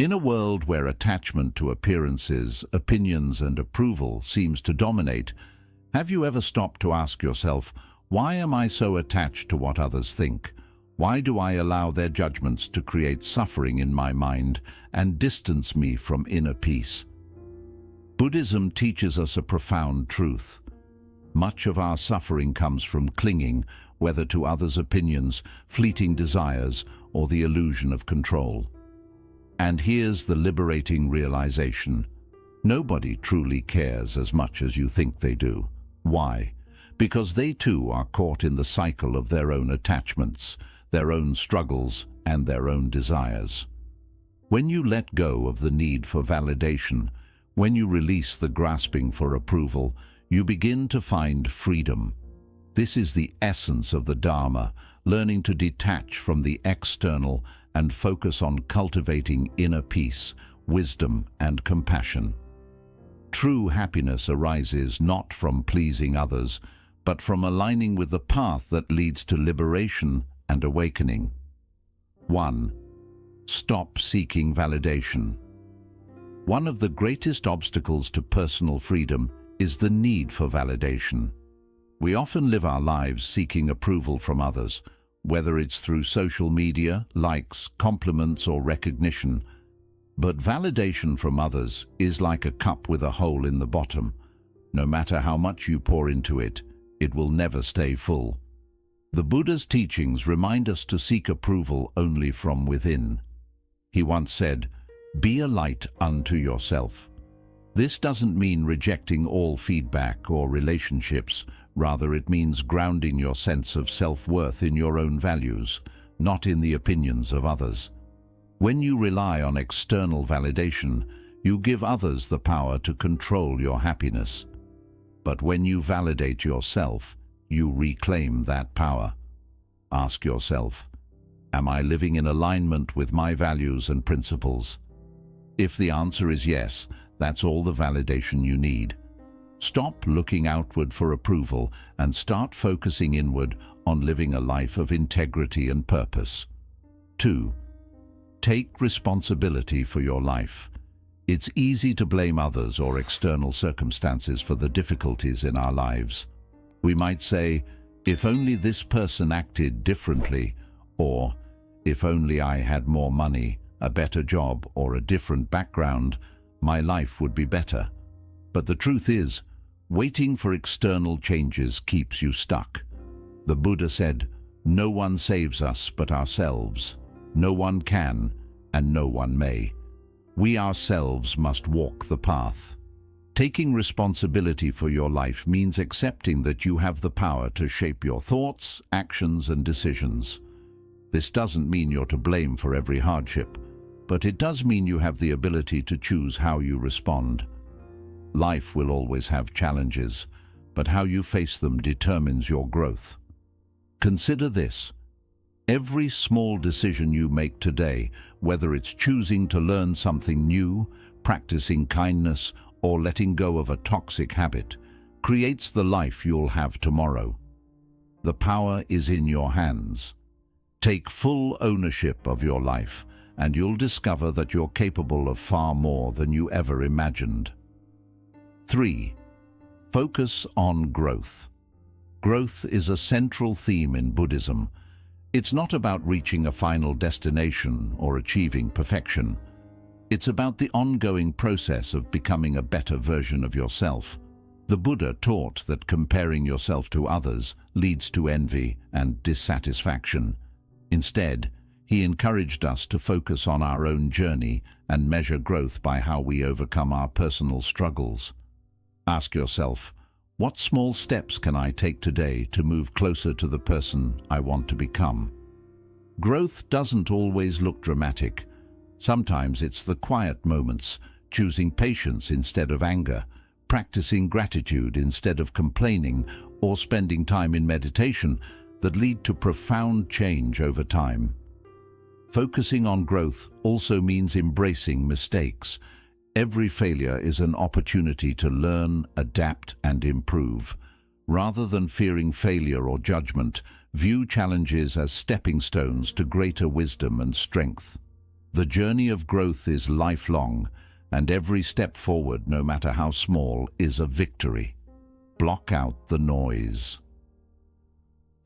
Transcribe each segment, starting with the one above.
In a world where attachment to appearances, opinions and approval seems to dominate, have you ever stopped to ask yourself, why am I so attached to what others think? Why do I allow their judgments to create suffering in my mind and distance me from inner peace? Buddhism teaches us a profound truth. Much of our suffering comes from clinging, whether to others' opinions, fleeting desires, or the illusion of control. And here's the liberating realization. Nobody truly cares as much as you think they do. Why? Because they too are caught in the cycle of their own attachments, their own struggles, and their own desires. When you let go of the need for validation, when you release the grasping for approval, you begin to find freedom. This is the essence of the Dharma, learning to detach from the external and focus on cultivating inner peace, wisdom, and compassion. True happiness arises not from pleasing others, but from aligning with the path that leads to liberation and awakening. 1. Stop seeking validation. One of the greatest obstacles to personal freedom is the need for validation. We often live our lives seeking approval from others, whether it's through social media, likes, compliments, or recognition. But validation from others is like a cup with a hole in the bottom. No matter how much you pour into it, it will never stay full. The Buddha's teachings remind us to seek approval only from within. He once said, "Be a light unto yourself." This doesn't mean rejecting all feedback or relationships. Rather, it means grounding your sense of self-worth in your own values, not in the opinions of others. When you rely on external validation, you give others the power to control your happiness. But when you validate yourself, you reclaim that power. Ask yourself, am I living in alignment with my values and principles? If the answer is yes, that's all the validation you need. Stop looking outward for approval and start focusing inward on living a life of integrity and purpose. 2. Take responsibility for your life. It's easy to blame others or external circumstances for the difficulties in our lives. We might say, if only this person acted differently, or if only I had more money, a better job, or a different background, my life would be better. But the truth is, waiting for external changes keeps you stuck. The Buddha said, "No one saves us but ourselves. No one can, and no one may. We ourselves must walk the path." Taking responsibility for your life means accepting that you have the power to shape your thoughts, actions, and decisions. This doesn't mean you're to blame for every hardship, but it does mean you have the ability to choose how you respond. Life will always have challenges, but how you face them determines your growth. Consider this. Every small decision you make today, whether it's choosing to learn something new, practicing kindness, or letting go of a toxic habit, creates the life you'll have tomorrow. The power is in your hands. Take full ownership of your life, and you'll discover that you're capable of far more than you ever imagined. 3. Focus on growth. Growth is a central theme in Buddhism. It's not about reaching a final destination or achieving perfection. It's about the ongoing process of becoming a better version of yourself. The Buddha taught that comparing yourself to others leads to envy and dissatisfaction. Instead, he encouraged us to focus on our own journey and measure growth by how we overcome our personal struggles. Ask yourself, what small steps can I take today to move closer to the person I want to become? Growth doesn't always look dramatic. Sometimes it's the quiet moments, choosing patience instead of anger, practicing gratitude instead of complaining, or spending time in meditation that lead to profound change over time. Focusing on growth also means embracing mistakes. Every failure is an opportunity to learn, adapt, and improve. Rather than fearing failure or judgment, view challenges as stepping stones to greater wisdom and strength. The journey of growth is lifelong, and every step forward, no matter how small, is a victory. Block out the noise.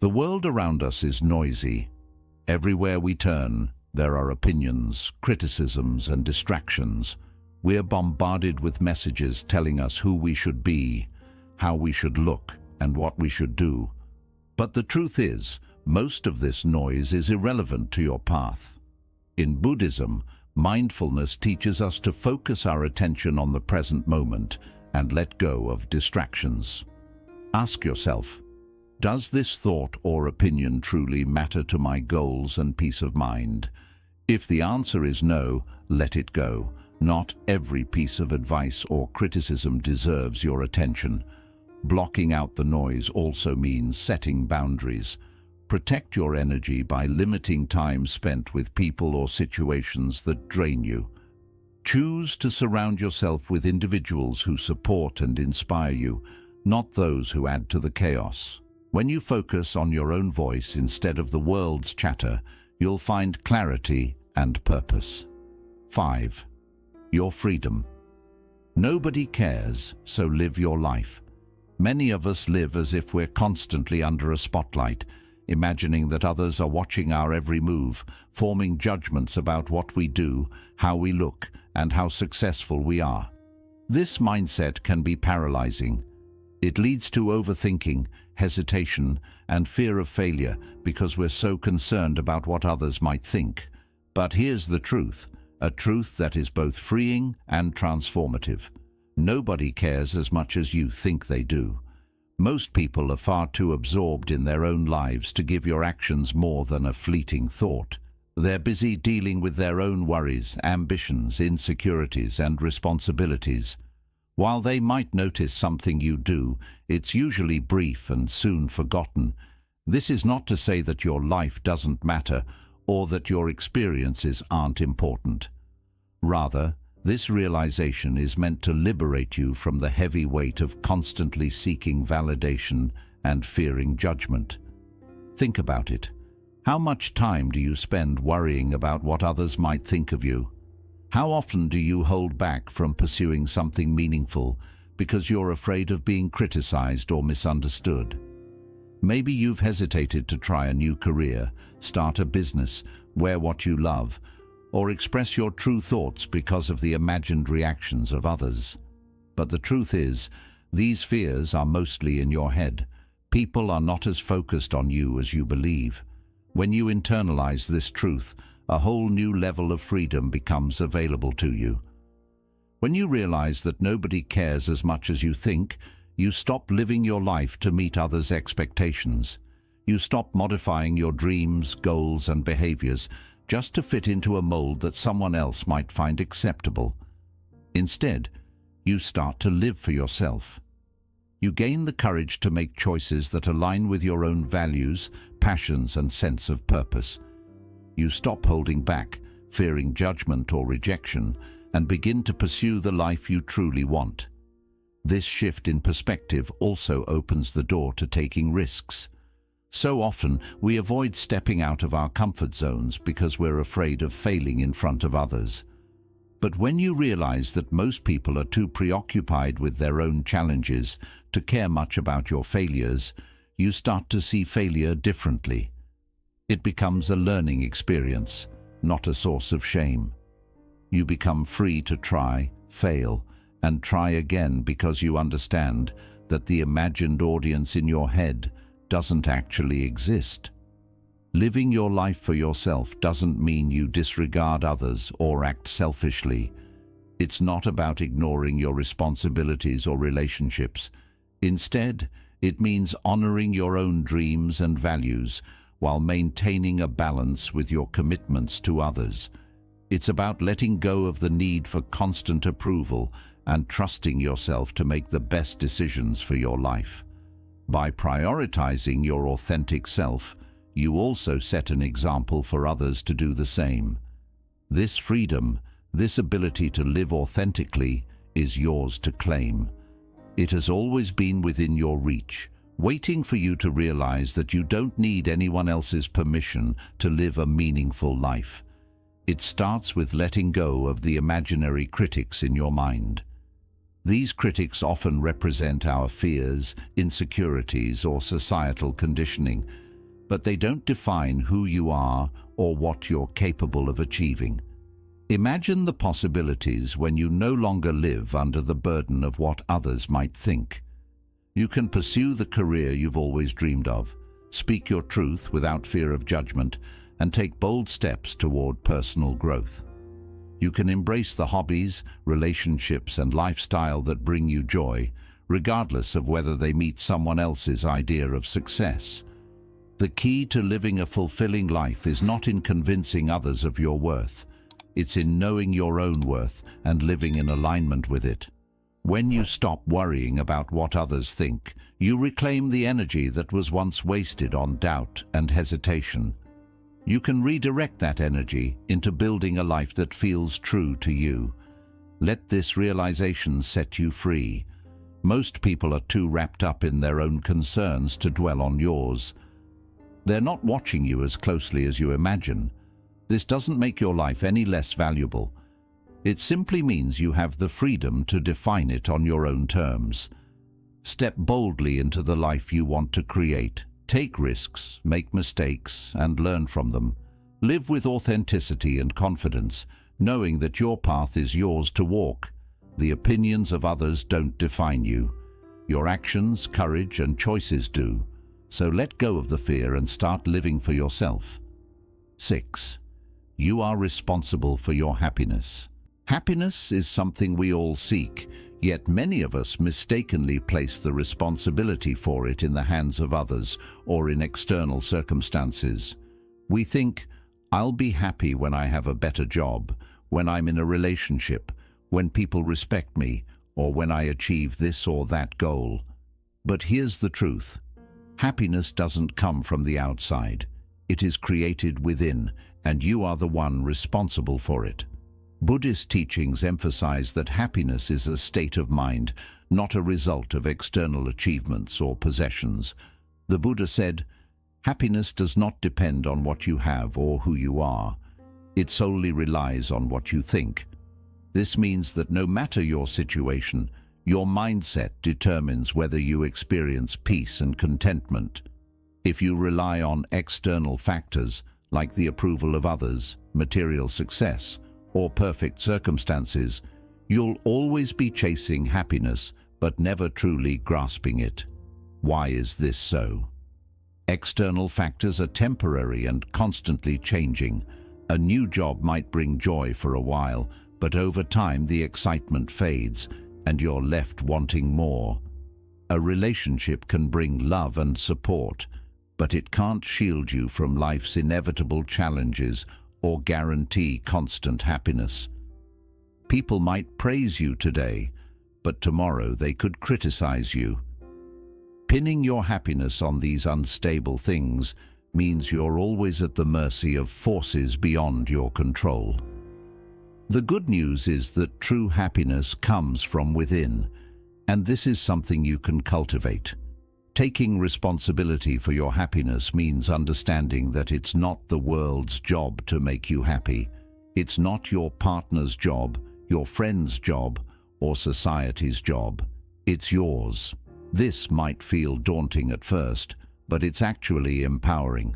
The world around us is noisy. Everywhere we turn, there are opinions, criticisms, and distractions. We're bombarded with messages telling us who we should be, how we should look, and what we should do. But the truth is, most of this noise is irrelevant to your path. In Buddhism, mindfulness teaches us to focus our attention on the present moment and let go of distractions. Ask yourself, does this thought or opinion truly matter to my goals and peace of mind? If the answer is no, let it go. Not every piece of advice or criticism deserves your attention. Blocking out the noise also means setting boundaries. Protect your energy by limiting time spent with people or situations that drain you. Choose to surround yourself with individuals who support and inspire you, not those who add to the chaos. When you focus on your own voice instead of the world's chatter, you'll find clarity and purpose. 5. Your freedom. Nobody cares, so live your life. Many of us live as if we're constantly under a spotlight, imagining that others are watching our every move, forming judgments about what we do, how we look, and how successful we are. This mindset can be paralyzing. It leads to overthinking, hesitation, and fear of failure because we're so concerned about what others might think. But here's the truth, a truth that is both freeing and transformative. Nobody cares as much as you think they do. Most people are far too absorbed in their own lives to give your actions more than a fleeting thought. They're busy dealing with their own worries, ambitions, insecurities, and responsibilities. While they might notice something you do, it's usually brief and soon forgotten. This is not to say that your life doesn't matter or that your experiences aren't important. Rather, this realization is meant to liberate you from the heavy weight of constantly seeking validation and fearing judgment. Think about it. How much time do you spend worrying about what others might think of you? How often do you hold back from pursuing something meaningful because you're afraid of being criticized or misunderstood? Maybe you've hesitated to try a new career, start a business, wear what you love, or express your true thoughts because of the imagined reactions of others. But the truth is, these fears are mostly in your head. People are not as focused on you as you believe. When you internalize this truth, a whole new level of freedom becomes available to you. When you realize that nobody cares as much as you think, you stop living your life to meet others' expectations. You stop modifying your dreams, goals, and behaviors just to fit into a mold that someone else might find acceptable. Instead, you start to live for yourself. You gain the courage to make choices that align with your own values, passions, and sense of purpose. You stop holding back, fearing judgment or rejection, and begin to pursue the life you truly want. This shift in perspective also opens the door to taking risks. So often, we avoid stepping out of our comfort zones because we're afraid of failing in front of others. But when you realize that most people are too preoccupied with their own challenges to care much about your failures, you start to see failure differently. It becomes a learning experience, not a source of shame. You become free to try, fail, and try again because you understand that the imagined audience in your head doesn't actually exist. Living your life for yourself doesn't mean you disregard others or act selfishly. It's not about ignoring your responsibilities or relationships. Instead, it means honoring your own dreams and values while maintaining a balance with your commitments to others. It's about letting go of the need for constant approval and trusting yourself to make the best decisions for your life. By prioritizing your authentic self, you also set an example for others to do the same. This freedom, this ability to live authentically, is yours to claim. It has always been within your reach, waiting for you to realize that you don't need anyone else's permission to live a meaningful life. It starts with letting go of the imaginary critics in your mind. These critics often represent our fears, insecurities, or societal conditioning, but they don't define who you are or what you're capable of achieving. Imagine the possibilities when you no longer live under the burden of what others might think. You can pursue the career you've always dreamed of, speak your truth without fear of judgment, and take bold steps toward personal growth. You can embrace the hobbies, relationships, and lifestyle that bring you joy, regardless of whether they meet someone else's idea of success. The key to living a fulfilling life is not in convincing others of your worth. It's in knowing your own worth and living in alignment with it. When you stop worrying about what others think, you reclaim the energy that was once wasted on doubt and hesitation. You can redirect that energy into building a life that feels true to you. Let this realization set you free. Most people are too wrapped up in their own concerns to dwell on yours. They're not watching you as closely as you imagine. This doesn't make your life any less valuable. It simply means you have the freedom to define it on your own terms. Step boldly into the life you want to create. Take risks, make mistakes, and learn from them. Live with authenticity and confidence, knowing that your path is yours to walk. The opinions of others don't define you. Your actions, courage, and choices do. So let go of the fear and start living for yourself. 6. You are responsible for your happiness. Happiness is something we all seek, yet many of us mistakenly place the responsibility for it in the hands of others or in external circumstances. We think, I'll be happy when I have a better job, when I'm in a relationship, when people respect me, or when I achieve this or that goal. But here's the truth. Happiness doesn't come from the outside. It is created within, and you are the one responsible for it. Buddhist teachings emphasize that happiness is a state of mind, not a result of external achievements or possessions. The Buddha said, "Happiness does not depend on what you have or who you are. It solely relies on what you think." This means that no matter your situation, your mindset determines whether you experience peace and contentment. If you rely on external factors, like the approval of others, material success, or perfect circumstances, you'll always be chasing happiness, but never truly grasping it. Why is this so? External factors are temporary and constantly changing. A new job might bring joy for a while, but over time the excitement fades, and you're left wanting more. A relationship can bring love and support, but it can't shield you from life's inevitable challenges or guarantee constant happiness. People might praise you today, but tomorrow they could criticize you. Pinning your happiness on these unstable things means you're always at the mercy of forces beyond your control. The good news is that true happiness comes from within, and this is something you can cultivate. Taking responsibility for your happiness means understanding that it's not the world's job to make you happy. It's not your partner's job, your friend's job, or society's job. It's yours. This might feel daunting at first, but it's actually empowering.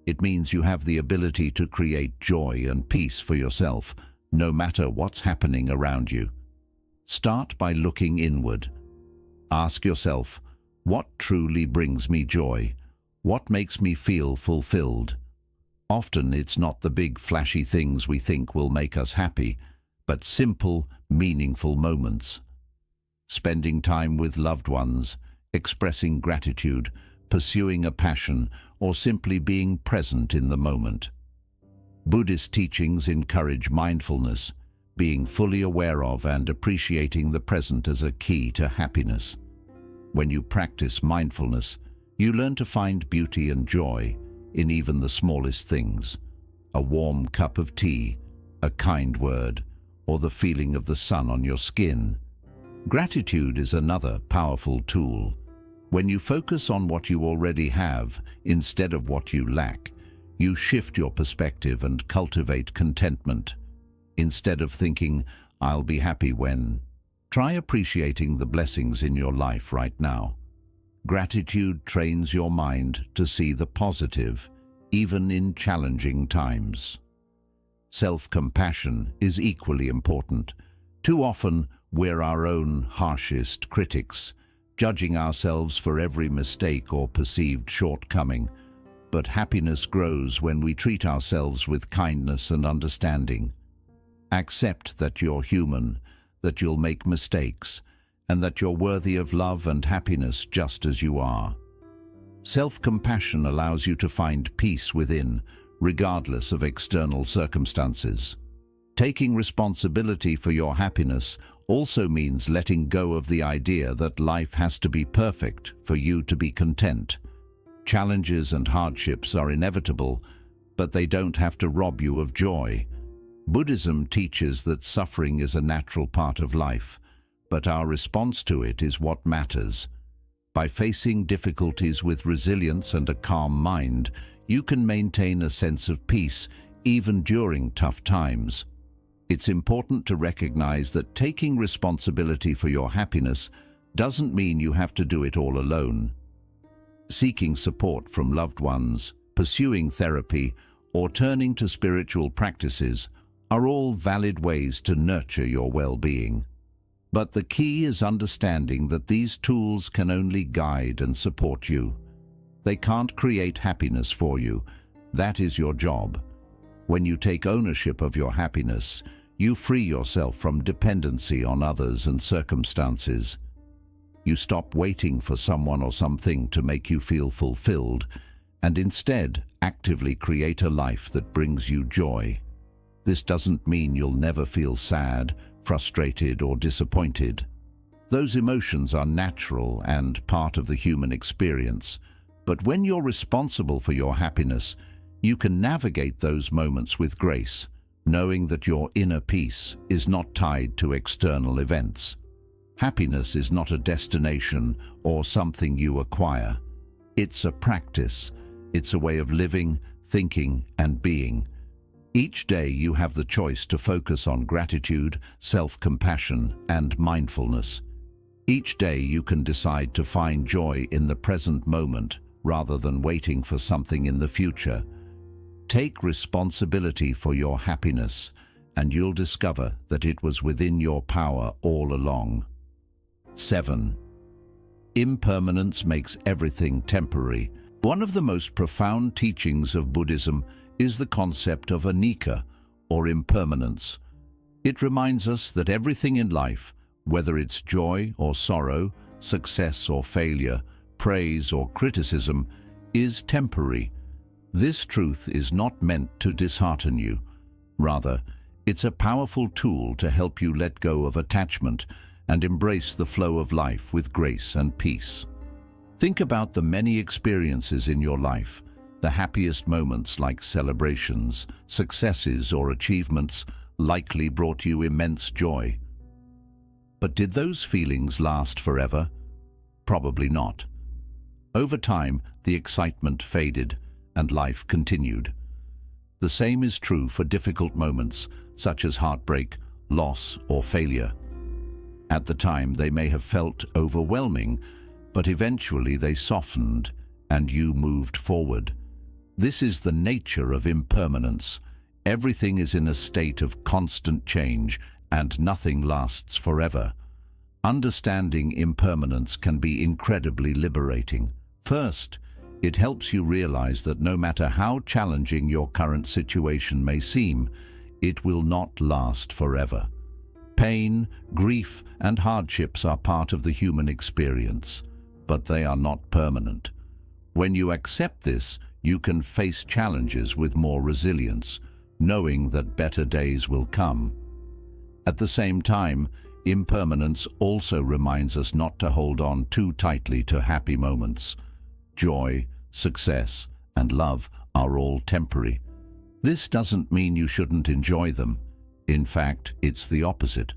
It means you have the ability to create joy and peace for yourself, no matter what's happening around you. Start by looking inward. Ask yourself, what truly brings me joy? What makes me feel fulfilled? Often it's not the big flashy things we think will make us happy, but simple, meaningful moments. Spending time with loved ones, expressing gratitude, pursuing a passion, or simply being present in the moment. Buddhist teachings encourage mindfulness, being fully aware of and appreciating the present as a key to happiness. When you practice mindfulness, you learn to find beauty and joy in even the smallest things. A warm cup of tea, a kind word, or the feeling of the sun on your skin. Gratitude is another powerful tool. When you focus on what you already have instead of what you lack, You shift your perspective and cultivate contentment. Instead of thinking, "I'll be happy when," try appreciating the blessings in your life right now. Gratitude trains your mind to see the positive, even in challenging times. Self-compassion is equally important. Too often, we're our own harshest critics, judging ourselves for every mistake or perceived shortcoming. But happiness grows when we treat ourselves with kindness and understanding. Accept that you're human, that you'll make mistakes, and that you're worthy of love and happiness just as you are. Self-compassion allows you to find peace within, regardless of external circumstances. Taking responsibility for your happiness also means letting go of the idea that life has to be perfect for you to be content. Challenges and hardships are inevitable, but they don't have to rob you of joy. Buddhism teaches that suffering is a natural part of life, but our response to it is what matters. By facing difficulties with resilience and a calm mind, you can maintain a sense of peace even during tough times. It's important to recognize that taking responsibility for your happiness doesn't mean you have to do it all alone. Seeking support from loved ones, pursuing therapy, or turning to spiritual practices are all valid ways to nurture your well-being. But the key is understanding that these tools can only guide and support you. They can't create happiness for you. That is your job. When you take ownership of your happiness, you free yourself from dependency on others and circumstances. You stop waiting for someone or something to make you feel fulfilled, and instead actively create a life that brings you joy. This doesn't mean you'll never feel sad, frustrated, or disappointed. Those emotions are natural and part of the human experience. But when you're responsible for your happiness, you can navigate those moments with grace, knowing that your inner peace is not tied to external events. Happiness is not a destination or something you acquire. It's a practice. It's a way of living, thinking, and being. Each day you have the choice to focus on gratitude, self-compassion, and mindfulness. Each day you can decide to find joy in the present moment rather than waiting for something in the future. Take responsibility for your happiness, and you'll discover that it was within your power all along. 7. Impermanence makes everything temporary. One of the most profound teachings of Buddhism is the concept of anicca, or impermanence. It reminds us that everything in life, whether it's joy or sorrow, success or failure, praise or criticism, is temporary. This truth is not meant to dishearten you. Rather, it's a powerful tool to help you let go of attachment and embrace the flow of life with grace and peace. Think about the many experiences in your life. The happiest moments, like celebrations, successes, or achievements, likely brought you immense joy. But did those feelings last forever? Probably not. Over time, the excitement faded and life continued. The same is true for difficult moments, such as heartbreak, loss, or failure. At the time, they may have felt overwhelming, but eventually they softened and you moved forward. This is the nature of impermanence. Everything is in a state of constant change, and nothing lasts forever. Understanding impermanence can be incredibly liberating. First, it helps you realize that no matter how challenging your current situation may seem, it will not last forever. Pain, grief, and hardships are part of the human experience, but they are not permanent. When you accept this, you can face challenges with more resilience, knowing that better days will come. At the same time, impermanence also reminds us not to hold on too tightly to happy moments. Joy, success, and love are all temporary. This doesn't mean you shouldn't enjoy them. In fact, it's the opposite.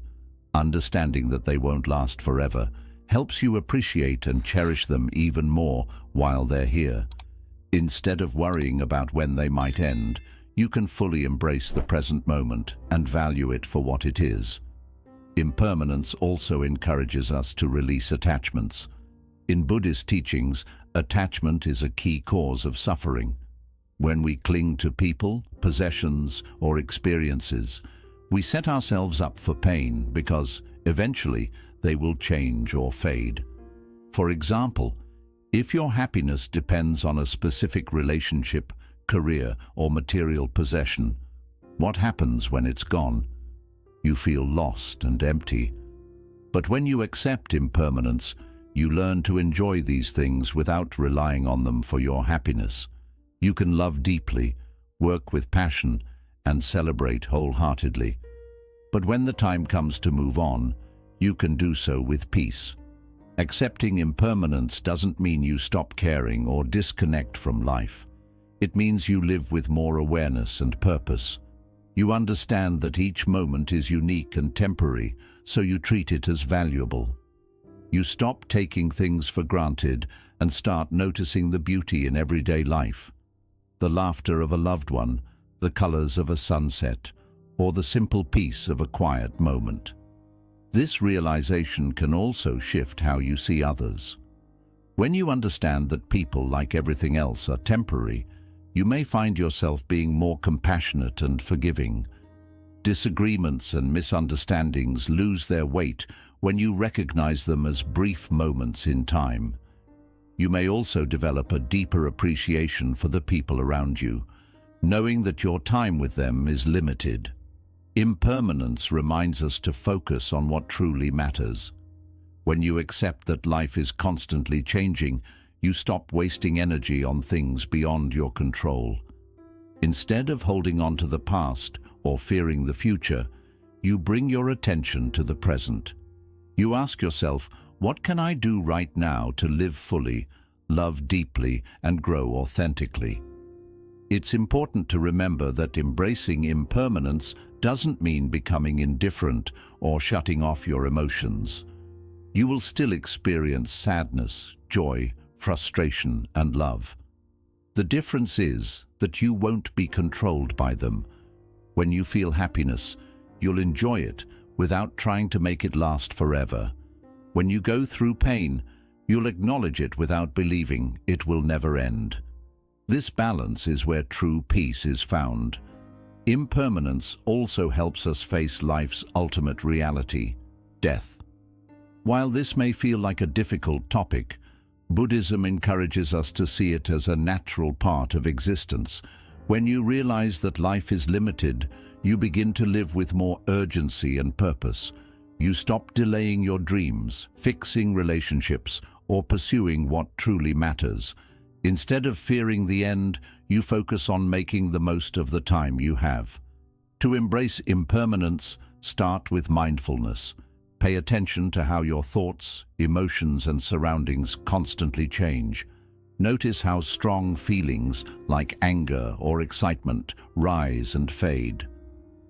Understanding that they won't last forever helps you appreciate and cherish them even more while they're here. Instead of worrying about when they might end, you can fully embrace the present moment and value it for what it is. Impermanence also encourages us to release attachments. In Buddhist teachings, attachment is a key cause of suffering. When we cling to people, possessions, or experiences, we set ourselves up for pain because, eventually, they will change or fade. For example, if your happiness depends on a specific relationship, career, or material possession, what happens when it's gone? You feel lost and empty. But when you accept impermanence, you learn to enjoy these things without relying on them for your happiness. You can love deeply, work with passion, and celebrate wholeheartedly. But when the time comes to move on, you can do so with peace. Accepting impermanence doesn't mean you stop caring or disconnect from life. It means you live with more awareness and purpose. You understand that each moment is unique and temporary, so you treat it as valuable. You stop taking things for granted and start noticing the beauty in everyday life. The laughter of a loved one, the colors of a sunset, or the simple peace of a quiet moment. This realization can also shift how you see others. When you understand that people, like everything else, are temporary, you may find yourself being more compassionate and forgiving. Disagreements and misunderstandings lose their weight when you recognize them as brief moments in time. You may also develop a deeper appreciation for the people around you, knowing that your time with them is limited. Impermanence reminds us to focus on what truly matters. When you accept that life is constantly changing, you stop wasting energy on things beyond your control. Instead of holding on to the past or fearing the future, you bring your attention to the present. You ask yourself, what can I do right now to live fully, love deeply, and grow authentically? It's important to remember that embracing impermanence doesn't mean becoming indifferent or shutting off your emotions. You will still experience sadness, joy, frustration, and love. The difference is that you won't be controlled by them. When you feel happiness, you'll enjoy it without trying to make it last forever. When you go through pain, you'll acknowledge it without believing it will never end. This balance is where true peace is found. Impermanence also helps us face life's ultimate reality, death. While this may feel like a difficult topic, Buddhism encourages us to see it as a natural part of existence. When you realize that life is limited, you begin to live with more urgency and purpose. You stop delaying your dreams, fixing relationships, or pursuing what truly matters. Instead of fearing the end, you focus on making the most of the time you have. To embrace impermanence, start with mindfulness. Pay attention to how your thoughts, emotions, and surroundings constantly change. Notice how strong feelings like anger or excitement rise and fade.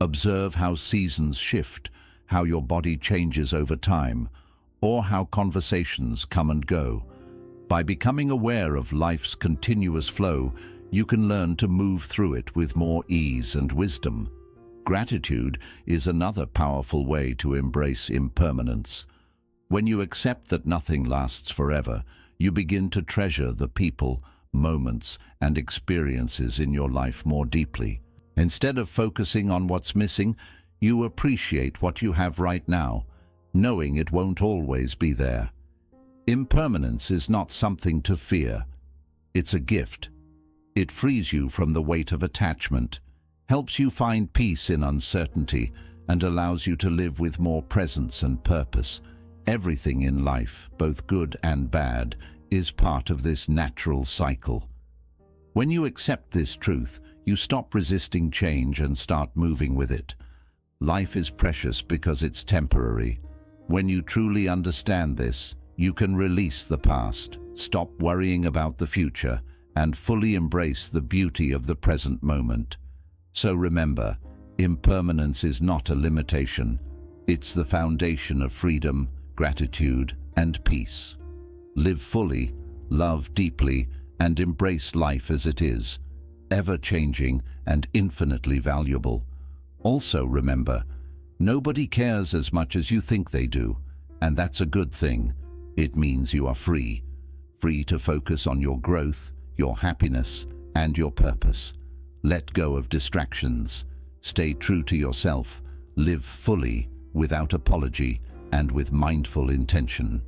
Observe how seasons shift, how your body changes over time, or how conversations come and go. By becoming aware of life's continuous flow, you can learn to move through it with more ease and wisdom. Gratitude is another powerful way to embrace impermanence. When you accept that nothing lasts forever, you begin to treasure the people, moments, and experiences in your life more deeply. Instead of focusing on what's missing, you appreciate what you have right now, knowing it won't always be there. Impermanence is not something to fear. It's a gift. It frees you from the weight of attachment, helps you find peace in uncertainty, and allows you to live with more presence and purpose. Everything in life, both good and bad, is part of this natural cycle. When you accept this truth, you stop resisting change and start moving with it. Life is precious because it's temporary. When you truly understand this, you can release the past, stop worrying about the future, and fully embrace the beauty of the present moment. So remember, impermanence is not a limitation. It's the foundation of freedom, gratitude, and peace. Live fully, love deeply, and embrace life as it is, ever-changing and infinitely valuable. Also remember, nobody cares as much as you think they do, and that's a good thing. It means you are free. Free to focus on your growth, your happiness, and your purpose. Let go of distractions. Stay true to yourself. Live fully, without apology, and with mindful intention.